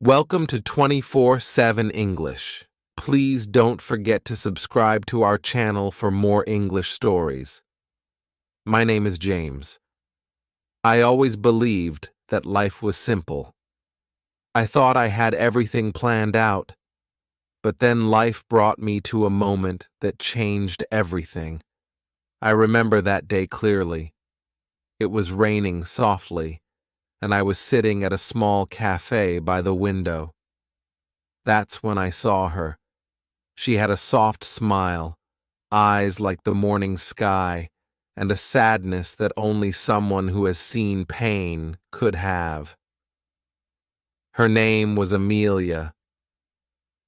Welcome to 24/7 English. Please don't forget to subscribe to our channel for more English stories. My name is James. I always believed that life was simple. I thought I had everything planned out, but then life brought me to a moment that changed everything. I remember that day clearly. It was raining softly, and I was sitting at a small cafe by the window. That's when I saw her. She had a soft smile, eyes like the morning sky, and a sadness that only someone who has seen pain could have. Her name was Amelia.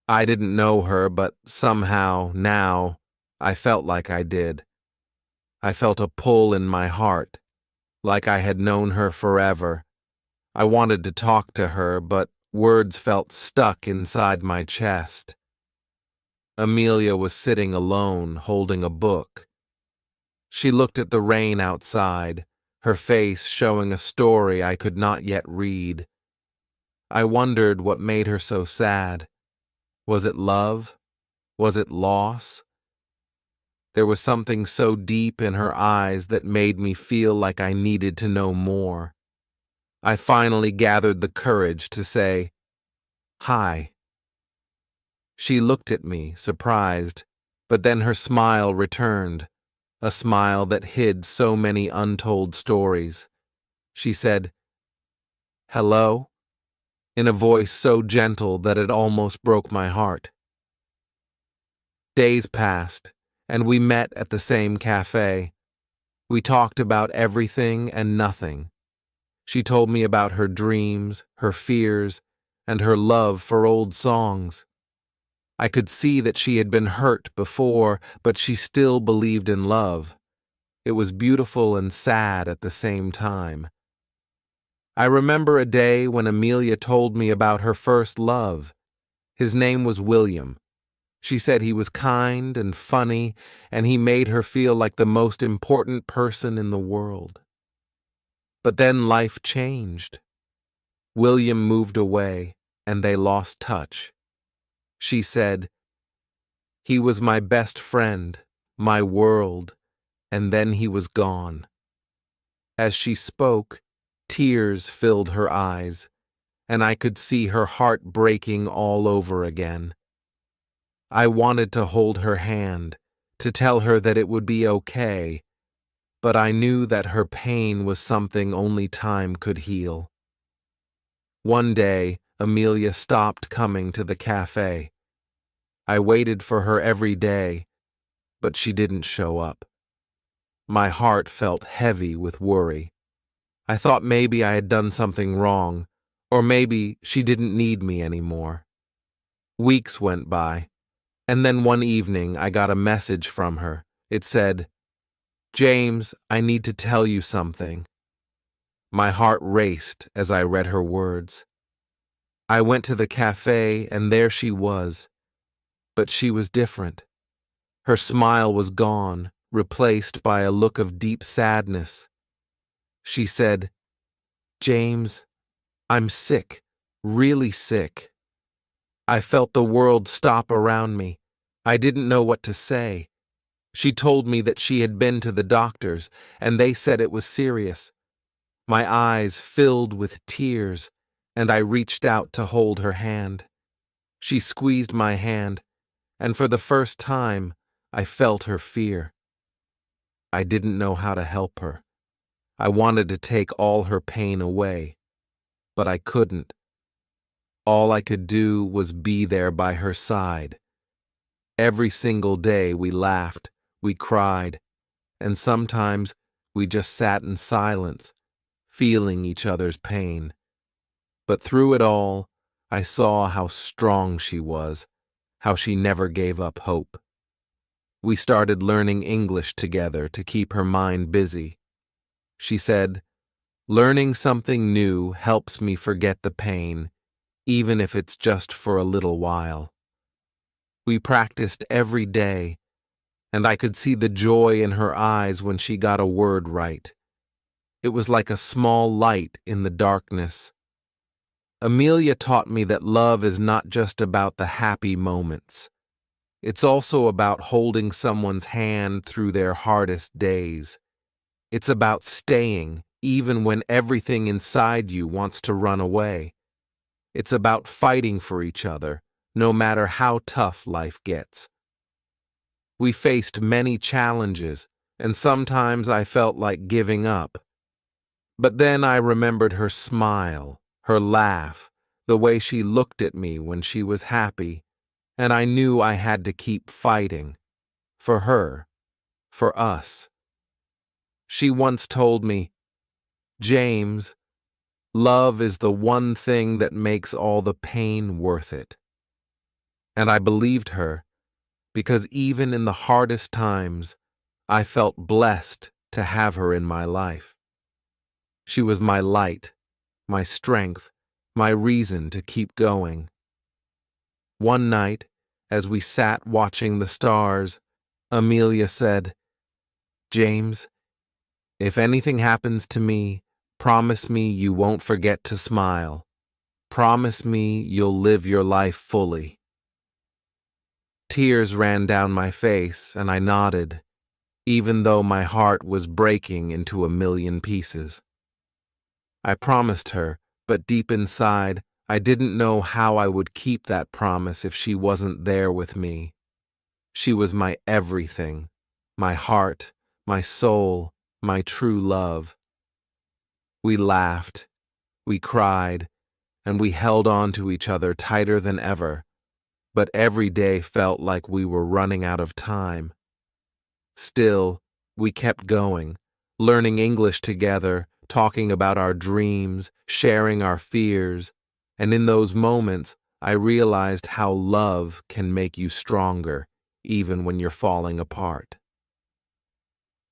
I didn't know her, but somehow, now, I felt like I did. I felt a pull in my heart, like I had known her forever. I wanted to talk to her, but words felt stuck inside my chest. Amelia was sitting alone, holding a book. She looked at the rain outside, her face showing a story I could not yet read. I wondered what made her so sad. Was it love? Was it loss? There was something so deep in her eyes that made me feel like I needed to know more. I finally gathered the courage to say, "Hi." She looked at me, surprised, but then her smile returned, a smile that hid so many untold stories. She said, "Hello," in a voice so gentle that it almost broke my heart. Days passed, and we met at the same cafe. We talked about everything and nothing. She told me about her dreams, her fears, and her love for old songs. I could see that she had been hurt before, but she still believed in love. It was beautiful and sad at the same time. I remember a day when Amelia told me about her first love. His name was William. She said he was kind and funny, and he made her feel like the most important person in the world. But then life changed. William moved away, and they lost touch. She said, "He was my best friend, my world, and then he was gone." As she spoke, tears filled her eyes, and I could see her heart breaking all over again. I wanted to hold her hand, to tell her that it would be okay, but I knew that her pain was something only time could heal. One day, Amelia stopped coming to the cafe. I waited for her every day, but she didn't show up. My heart felt heavy with worry. I thought maybe I had done something wrong, or maybe she didn't need me anymore. Weeks went by, and then one evening I got a message from her. It said, "James, I need to tell you something." My heart raced as I read her words. I went to the cafe, and there she was. But she was different. Her smile was gone, replaced by a look of deep sadness. She said, "James, I'm sick, really sick." I felt the world stop around me. I didn't know what to say. She told me that she had been to the doctors, and they said it was serious. My eyes filled with tears, and I reached out to hold her hand. She squeezed my hand, and for the first time, I felt her fear. I didn't know how to help her. I wanted to take all her pain away, but I couldn't. All I could do was be there by her side. Every single day we laughed, we cried, and sometimes we just sat in silence, feeling each other's pain. But through it all, I saw how strong she was, how she never gave up hope. We started learning English together to keep her mind busy. She said, "Learning something new helps me forget the pain, even if it's just for a little while." We practiced every day, and I could see the joy in her eyes when she got a word right. It was like a small light in the darkness. Amelia taught me that love is not just about the happy moments. It's also about holding someone's hand through their hardest days. It's about staying even when everything inside you wants to run away. It's about fighting for each other, no matter how tough life gets. We faced many challenges, and sometimes I felt like giving up. But then I remembered her smile, her laugh, the way she looked at me when she was happy, and I knew I had to keep fighting. For her. For us. She once told me, "James, love is the one thing that makes all the pain worth it." And I believed her, because even in the hardest times, I felt blessed to have her in my life. She was my light, my strength, my reason to keep going. One night, as we sat watching the stars, Amelia said, "James, if anything happens to me, promise me you won't forget to smile. Promise me you'll live your life fully." Tears ran down my face, and I nodded, even though my heart was breaking into a million pieces. I promised her, but deep inside, I didn't know how I would keep that promise if she wasn't there with me. She was my everything, my heart, my soul, my true love. We laughed, we cried, and we held on to each other tighter than ever, but every day felt like we were running out of time. Still, we kept going, learning English together, talking about our dreams, sharing our fears, and in those moments, I realized how love can make you stronger, even when you're falling apart.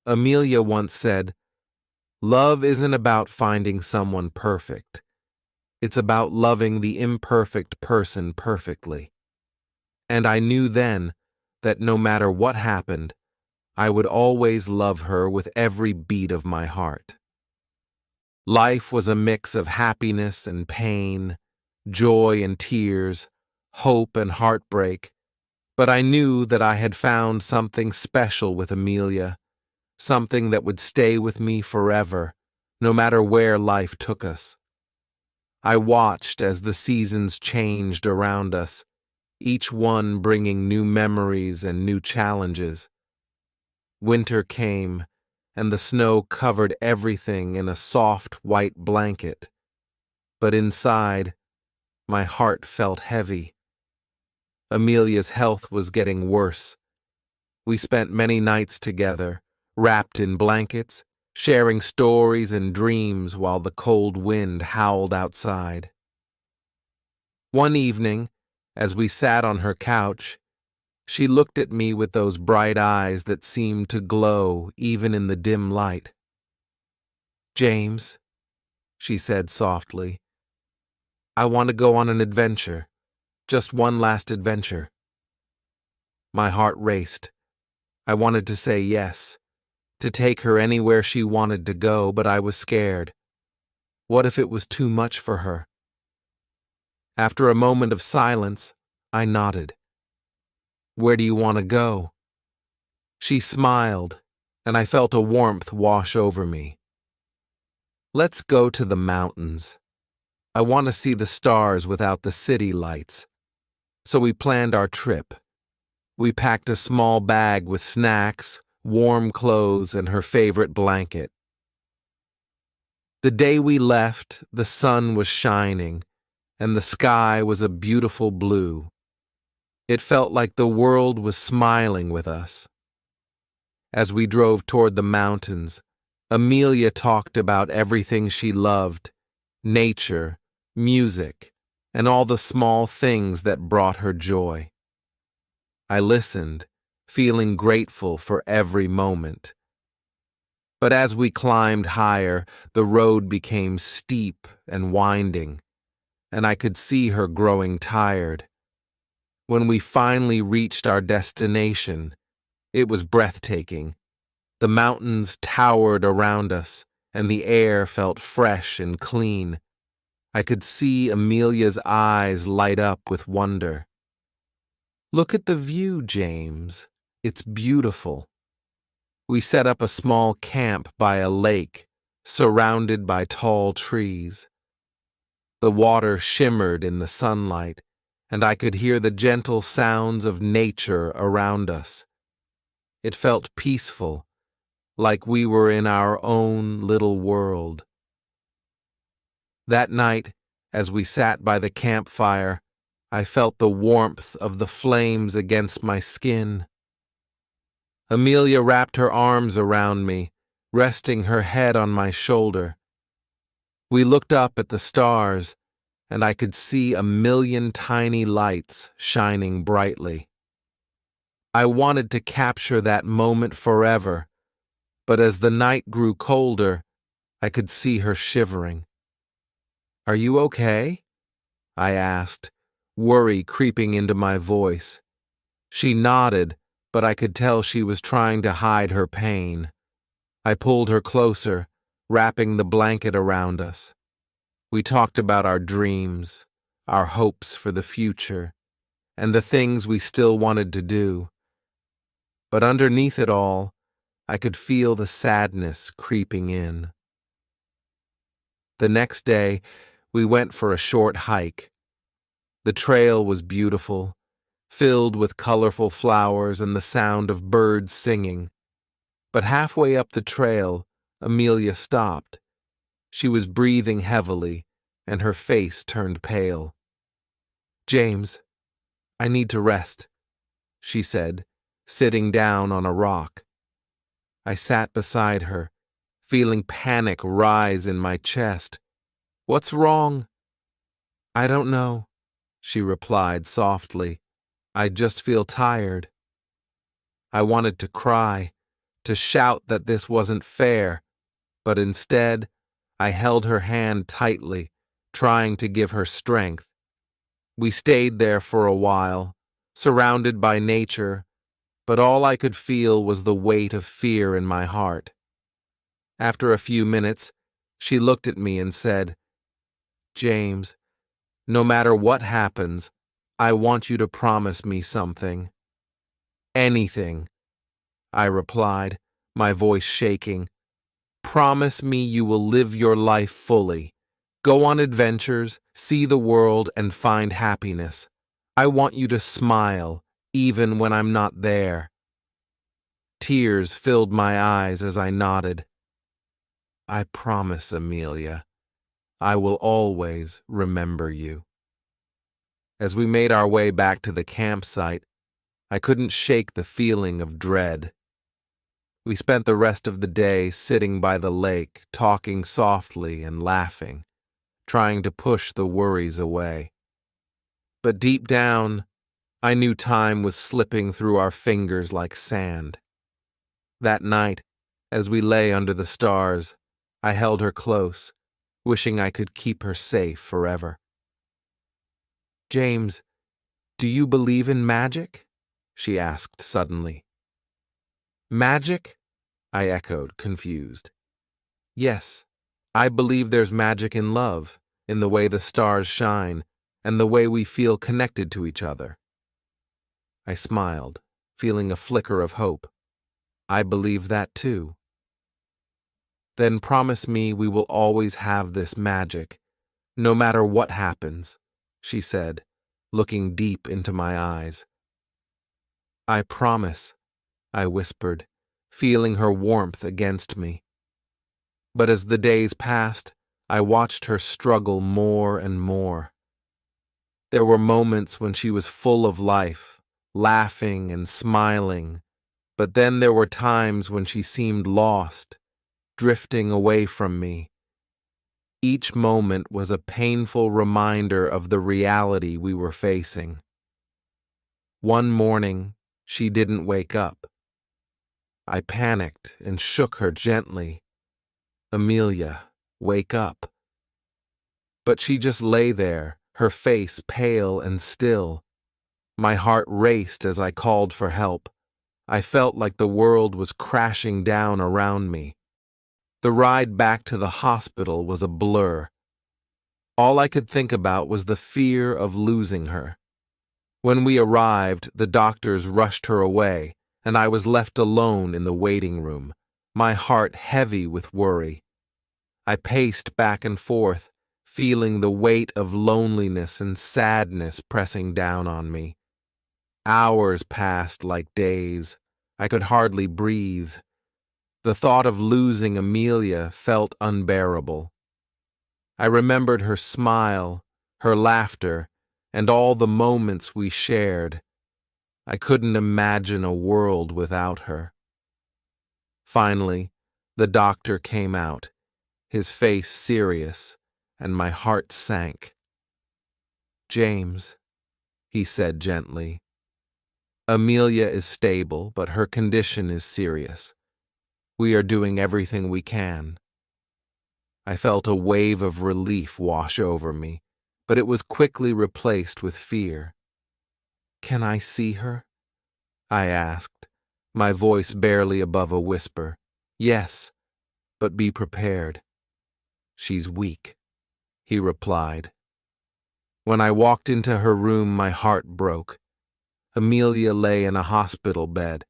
Amelia once said, "Love isn't about finding someone perfect. It's about loving the imperfect person perfectly." And I knew then that no matter what happened, I would always love her with every beat of my heart. Life was a mix of happiness and pain, joy and tears, hope and heartbreak, but I knew that I had found something special with Amelia, something that would stay with me forever, no matter where life took us. I watched as the seasons changed around us, each one bringing new memories and new challenges. Winter came, and the snow covered everything in a soft white blanket. But inside, my heart felt heavy. Amelia's health was getting worse. We spent many nights together, wrapped in blankets, sharing stories and dreams while the cold wind howled outside. One evening, as we sat on her couch, she looked at me with those bright eyes that seemed to glow even in the dim light. "James," she said softly, "I want to go on an adventure, just one last adventure." My heart raced. I wanted to say yes, to take her anywhere she wanted to go, but I was scared. What if it was too much for her? After a moment of silence, I nodded. "Where do you want to go?" She smiled, and I felt a warmth wash over me. "Let's go to the mountains. I want to see the stars without the city lights." So we planned our trip. We packed a small bag with snacks, warm clothes, and her favorite blanket. The day we left, the sun was shining, and the sky was a beautiful blue. It felt like the world was smiling with us. As we drove toward the mountains, Amelia talked about everything she loved: nature, music, and all the small things that brought her joy. I listened, feeling grateful for every moment. But as we climbed higher, the road became steep and winding, and I could see her growing tired. When we finally reached our destination, it was breathtaking. The mountains towered around us, and the air felt fresh and clean. I could see Amelia's eyes light up with wonder. "Look at the view, James. It's beautiful." We set up a small camp by a lake, surrounded by tall trees. The water shimmered in the sunlight, and I could hear the gentle sounds of nature around us. It felt peaceful, like we were in our own little world. That night, as we sat by the campfire, I felt the warmth of the flames against my skin. Amelia wrapped her arms around me, resting her head on my shoulder. We looked up at the stars, and I could see a million tiny lights shining brightly. I wanted to capture that moment forever, but as the night grew colder, I could see her shivering. "Are you okay?" I asked, worry creeping into my voice. She nodded, but I could tell she was trying to hide her pain. I pulled her closer, wrapping the blanket around us. We talked about our dreams, our hopes for the future, and the things we still wanted to do. But underneath it all, I could feel the sadness creeping in. The next day, we went for a short hike. The trail was beautiful, filled with colorful flowers and the sound of birds singing. But halfway up the trail, Amelia stopped. She was breathing heavily, and her face turned pale. "James, I need to rest," she said, sitting down on a rock. I sat beside her, feeling panic rise in my chest. "What's wrong?" "I don't know," she replied softly. "I just feel tired." I wanted to cry, to shout that this wasn't fair, but instead, I held her hand tightly, trying to give her strength. We stayed there for a while, surrounded by nature, but all I could feel was the weight of fear in my heart. After a few minutes, she looked at me and said, "James, no matter what happens, I want you to promise me something." "Anything," I replied, my voice shaking. "Promise me you will live your life fully. Go on adventures, see the world, and find happiness. I want you to smile, even when I'm not there." Tears filled my eyes as I nodded. "I promise, Amelia. I will always remember you." As we made our way back to the campsite, I couldn't shake the feeling of dread. We spent the rest of the day sitting by the lake, talking softly and laughing, trying to push the worries away. But deep down, I knew time was slipping through our fingers like sand. That night, as we lay under the stars, I held her close, wishing I could keep her safe forever. "James, do you believe in magic?" she asked suddenly. "Magic?" I echoed, confused. "Yes, I believe there's magic in love, in the way the stars shine, and the way we feel connected to each other." I smiled, feeling a flicker of hope. "I believe that too." "Then promise me we will always have this magic, no matter what happens," she said, looking deep into my eyes. "I promise," I whispered, feeling her warmth against me. But as the days passed, I watched her struggle more and more. There were moments when she was full of life, laughing and smiling, but then there were times when she seemed lost, drifting away from me. Each moment was a painful reminder of the reality we were facing. One morning, she didn't wake up. I panicked and shook her gently. "Amelia, wake up." But she just lay there, her face pale and still. My heart raced as I called for help. I felt like the world was crashing down around me. The ride back to the hospital was a blur. All I could think about was the fear of losing her. When we arrived, the doctors rushed her away, and I was left alone in the waiting room, my heart heavy with worry. I paced back and forth, feeling the weight of loneliness and sadness pressing down on me. Hours passed like days. I could hardly breathe. The thought of losing Amelia felt unbearable. I remembered her smile, her laughter, and all the moments we shared. I couldn't imagine a world without her. Finally, the doctor came out, his face serious, and my heart sank. "James," he said gently, "Amelia is stable, but her condition is serious. We are doing everything we can." I felt a wave of relief wash over me, but it was quickly replaced with fear. "Can I see her?" I asked, my voice barely above a whisper. "Yes, but be prepared." "She's weak," he replied. When I walked into her room, my heart broke. Amelia lay in a hospital bed,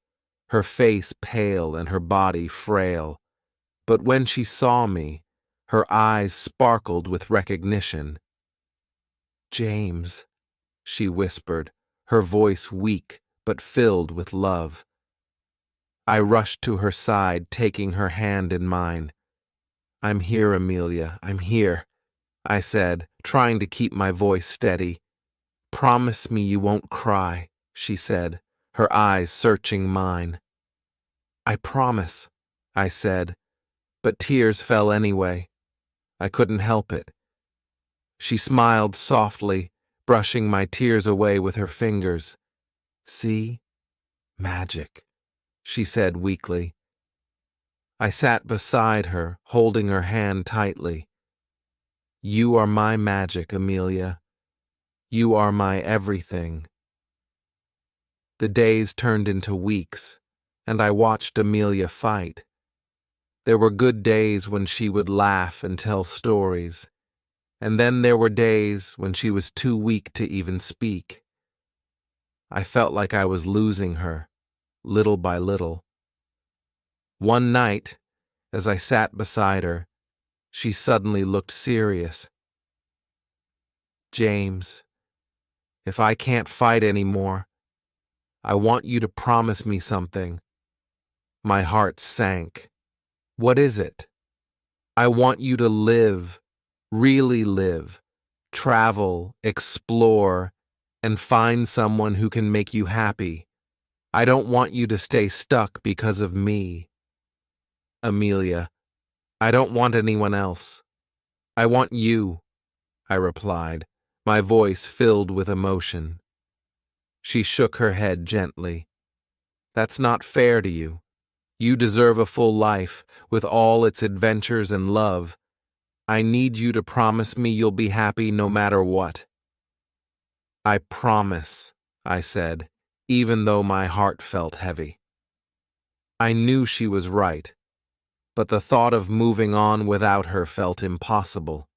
her face pale and her body frail. But when she saw me, her eyes sparkled with recognition. "James," she whispered, her voice weak but filled with love. I rushed to her side, taking her hand in mine. "I'm here, Amelia, I'm here," I said, trying to keep my voice steady. "Promise me you won't cry," she said, her eyes searching mine. "I promise," I said, but tears fell anyway. I couldn't help it. She smiled softly, brushing my tears away with her fingers. "See? Magic," she said weakly. I sat beside her, holding her hand tightly. "You are my magic, Amelia. You are my everything." The days turned into weeks, and I watched Amelia fight. There were good days when she would laugh and tell stories, and then there were days when she was too weak to even speak. I felt like I was losing her, little by little. One night, as I sat beside her, she suddenly looked serious. "James, if I can't fight anymore, I want you to promise me something." My heart sank. "What is it?" "I want you to live, really live, travel, explore, and find someone who can make you happy. I don't want you to stay stuck because of me. Amelia, I don't want anyone else. I want you," I replied, my voice filled with emotion. She shook her head gently. "That's not fair to you. You deserve a full life, with all its adventures and love. I need you to promise me you'll be happy no matter what." "I promise," I said, even though my heart felt heavy. I knew she was right, but the thought of moving on without her felt impossible.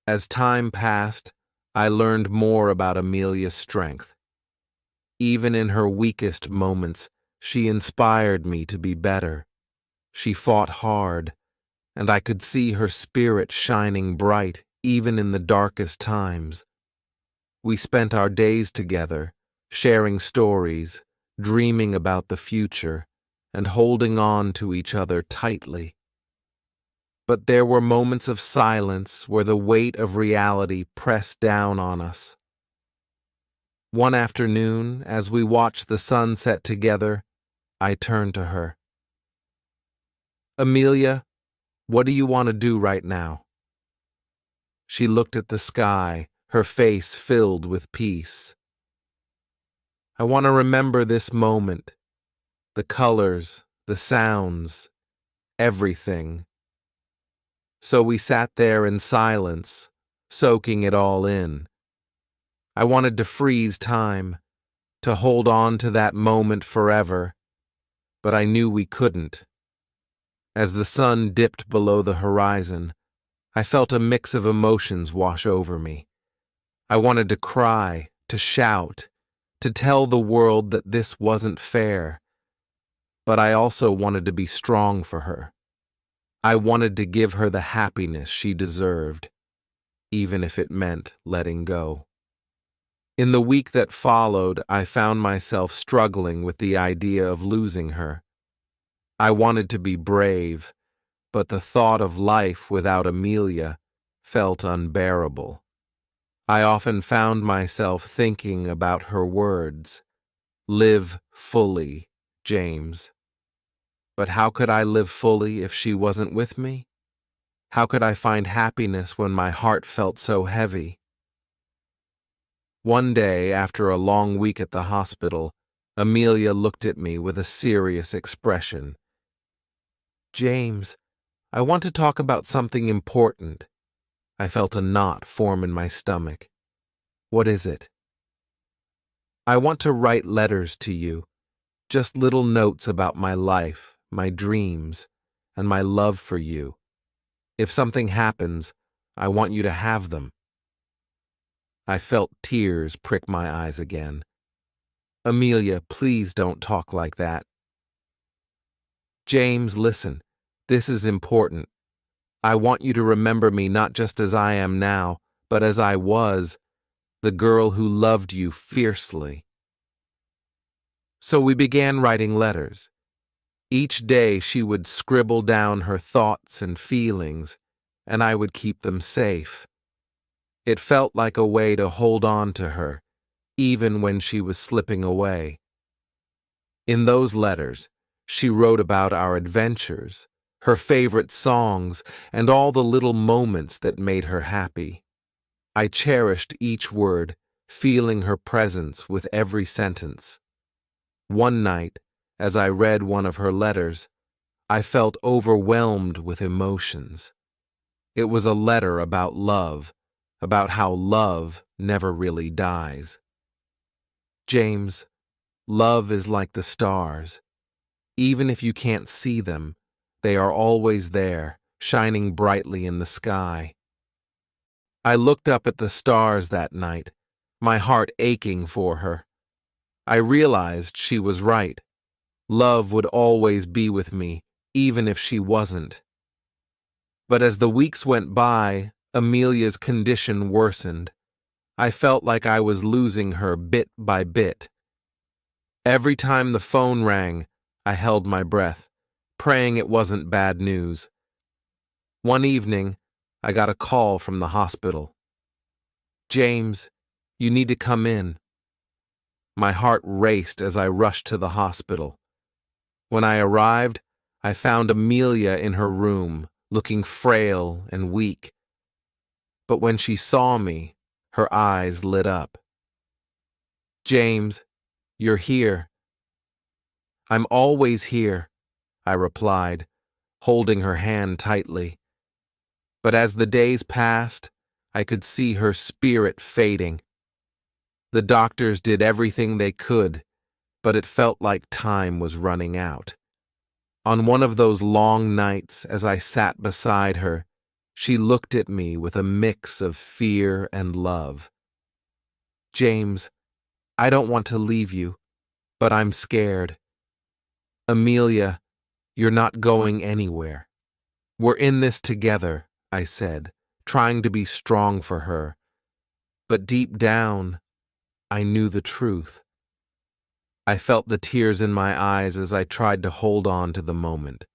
As time passed, I learned more about Amelia's strength. Even in her weakest moments, she inspired me to be better. She fought hard, and I could see her spirit shining bright even in the darkest times. We spent our days together, sharing stories, dreaming about the future, and holding on to each other tightly. But there were moments of silence where the weight of reality pressed down on us. One afternoon, as we watched the sun set together, I turned to her. "Amelia, what do you want to do right now?" She looked at the sky, her face filled with peace. "I want to remember this moment, the colors, the sounds, everything." So we sat there in silence, soaking it all in. I wanted to freeze time, to hold on to that moment forever, but I knew we couldn't. As the sun dipped below the horizon, I felt a mix of emotions wash over me. I wanted to cry, to shout, to tell the world that this wasn't fair. But I also wanted to be strong for her. I wanted to give her the happiness she deserved, even if it meant letting go. In the week that followed, I found myself struggling with the idea of losing her. I wanted to be brave, but the thought of life without Amelia felt unbearable. I often found myself thinking about her words, "Live fully, James." But how could I live fully if she wasn't with me? How could I find happiness when my heart felt so heavy? One day, after a long week at the hospital, Amelia looked at me with a serious expression. "James, I want to talk about something important." I felt a knot form in my stomach. "What is it?" "I want to write letters to you, just little notes about my life, my dreams, and my love for you. If something happens, I want you to have them." I felt tears prick my eyes again. "Amelia, please don't talk like that." "James, listen. This is important. I want you to remember me not just as I am now, but as I was, the girl who loved you fiercely." So we began writing letters. Each day she would scribble down her thoughts and feelings, and I would keep them safe. It felt like a way to hold on to her, even when she was slipping away. In those letters, she wrote about our adventures, her favorite songs, and all the little moments that made her happy. I cherished each word, feeling her presence with every sentence. One night, as I read one of her letters, I felt overwhelmed with emotions. It was a letter about love, about how love never really dies. "James, love is like the stars. Even if you can't see them, they are always there, shining brightly in the sky." I looked up at the stars that night, my heart aching for her. I realized she was right. Love would always be with me, even if she wasn't. But as the weeks went by, Amelia's condition worsened. I felt like I was losing her bit by bit. Every time the phone rang, I held my breath, praying it wasn't bad news. One evening, I got a call from the hospital. "James, you need to come in." My heart raced as I rushed to the hospital. When I arrived, I found Amelia in her room, looking frail and weak. But when she saw me, her eyes lit up. "James, you're here." "I'm always here," I replied, holding her hand tightly. But as the days passed, I could see her spirit fading. The doctors did everything they could, but it felt like time was running out. On one of those long nights, as I sat beside her, she looked at me with a mix of fear and love. "James, I don't want to leave you, but I'm scared." "Amelia, you're not going anywhere. We're in this together," I said, trying to be strong for her. But deep down, I knew the truth. I felt the tears in my eyes as I tried to hold on to the moment.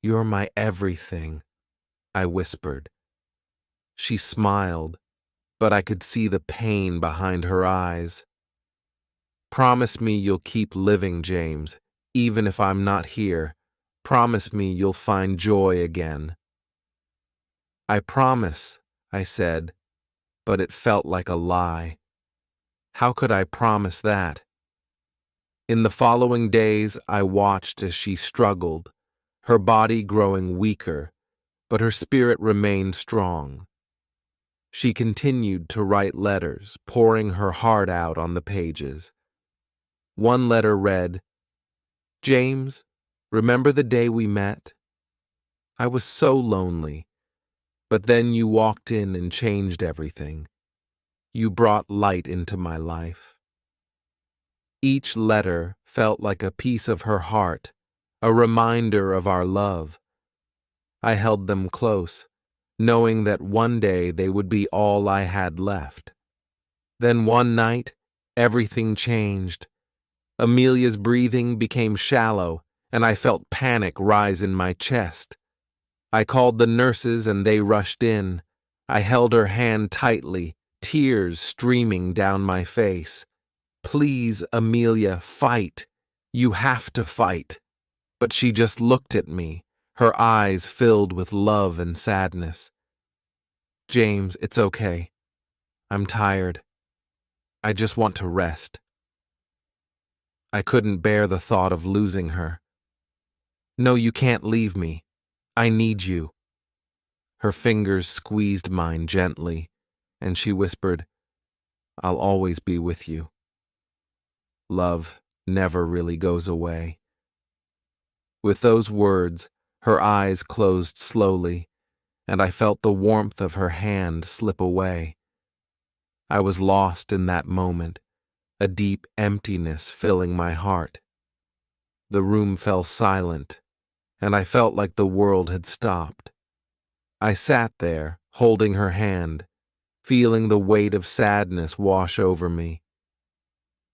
"You're my everything," I whispered. She smiled, but I could see the pain behind her eyes. "Promise me you'll keep living, James, even if I'm not here. Promise me you'll find joy again." "I promise," I said, but it felt like a lie. How could I promise that? In the following days, I watched as she struggled, her body growing weaker, but her spirit remained strong. She continued to write letters, pouring her heart out on the pages. One letter read, "James, remember the day we met? I was so lonely. But then you walked in and changed everything. You brought light into my life. Each letter felt like a piece of her heart, a reminder of our love. I held them close, knowing that one day they would be all I had left. Then one night, everything changed. Amelia's breathing became shallow, and I felt panic rise in my chest. I called the nurses and they rushed in. I held her hand tightly, tears streaming down my face. "Please, Amelia, fight. You have to fight." But she just looked at me, her eyes filled with love and sadness. "James, it's okay. I'm tired. I just want to rest." I couldn't bear the thought of losing her. "No, you can't leave me. I need you." Her fingers squeezed mine gently, and she whispered, "I'll always be with you." Love never really goes away. With those words, her eyes closed slowly, and I felt the warmth of her hand slip away. I was lost in that moment, a deep emptiness filling my heart. The room fell silent, and I felt like the world had stopped. I sat there, holding her hand, feeling the weight of sadness wash over me.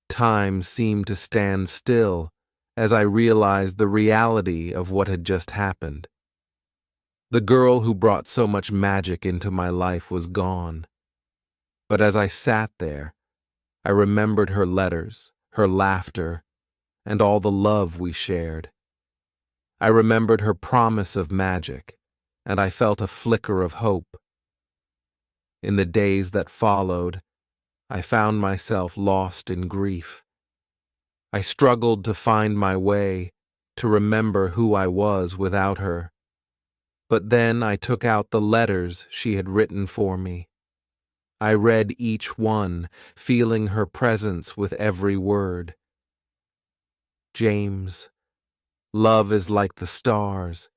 Time seemed to stand still as I realized the reality of what had just happened. The girl who brought so much magic into my life was gone. But as I sat there, I remembered her letters, her laughter, and all the love we shared. I remembered her promise of magic, and I felt a flicker of hope. In the days that followed, I found myself lost in grief. I struggled to find my way, to remember who I was without her. But then I took out the letters she had written for me. I read each one, feeling her presence with every word. "James, love is like the stars.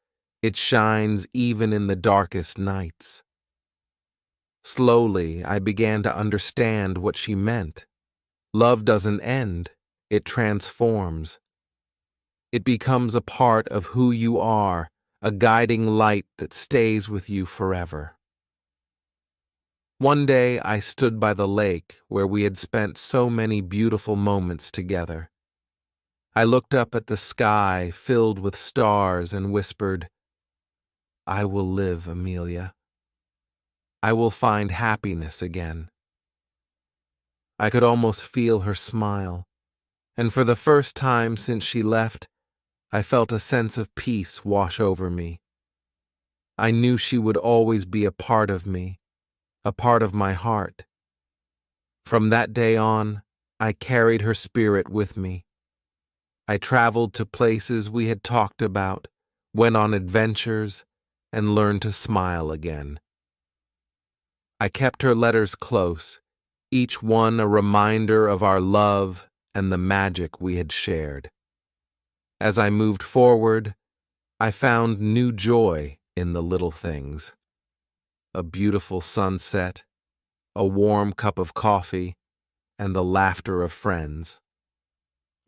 It shines even in the darkest nights." Slowly, I began to understand what she meant. Love doesn't end, it transforms. It becomes a part of who you are, a guiding light that stays with you forever. One day I stood by the lake where we had spent so many beautiful moments together. I looked up at the sky filled with stars and whispered, "I will live, Amelia. I will find happiness again." I could almost feel her smile, and for the first time since she left, I felt a sense of peace wash over me. I knew she would always be a part of me, a part of my heart. From that day on, I carried her spirit with me. I traveled to places we had talked about, went on adventures, and learned to smile again. I kept her letters close, each one a reminder of our love and the magic we had shared. As I moved forward, I found new joy in the little things. A beautiful sunset, a warm cup of coffee, and the laughter of friends.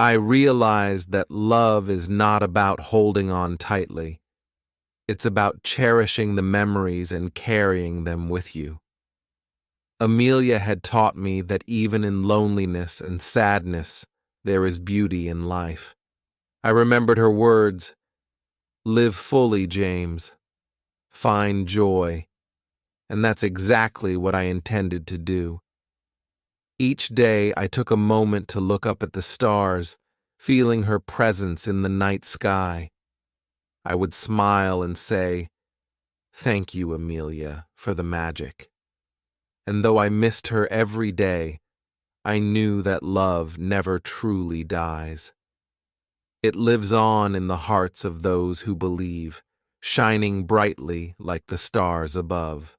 I realized that love is not about holding on tightly. It's about cherishing the memories and carrying them with you. Amelia had taught me that even in loneliness and sadness, there is beauty in life. I remembered her words, "Live fully, James. Find joy." And that's exactly what I intended to do. Each day I took a moment to look up at the stars, feeling her presence in the night sky. I would smile and say, "Thank you, Amelia, for the magic." And though I missed her every day, I knew that love never truly dies. It lives on in the hearts of those who believe, shining brightly like the stars above.